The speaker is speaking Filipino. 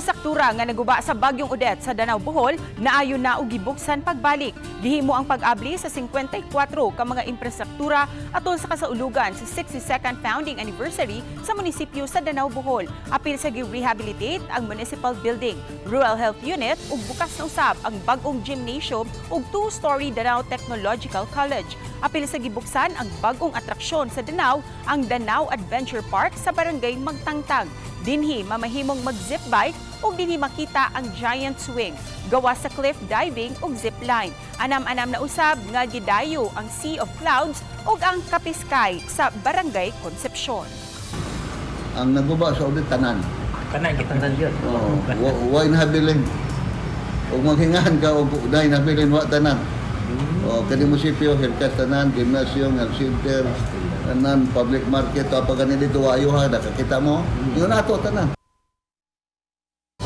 Infrastruktura nga naguba sa Bagyong Odette sa Danau, Bohol, naayon na og gibuksan pagbalik. Gihimo ang pag-abli sa 54 ka mga infrastruktura atol sa kasaulugan sa 62nd founding anniversary sa munisipyo sa Danau, Bohol. Apil sa gi-rehabilitate ang municipal building, rural health unit ug bukas na usab ang bag-ong gymnasium ug 2-story Danau Technological College. Apil sa gibuksan ang bag-ong atraksyon sa Danau, ang Danau Adventure Park sa barangay Magtangtang. Dinhi mamahimong mag-zip bike ug dinhi makita ang giant swing, gawa sa cliff diving ug zip line. Anam-anam na usab nga gidayo ang Sea of Clouds ug ang Kapiskay sa barangay Concepcion. Ang naguba sa ulit tanan. Tanan kita tanan yun. Huwag nabilin. Huwag maghingahan ka, huwag nabilin, huwag tanan. Kani munisipyo, Hilkas tanan, gymnasium, health center, tanan, public market, o pag ganito, ayuha, nakakita mo, yun ato tanan.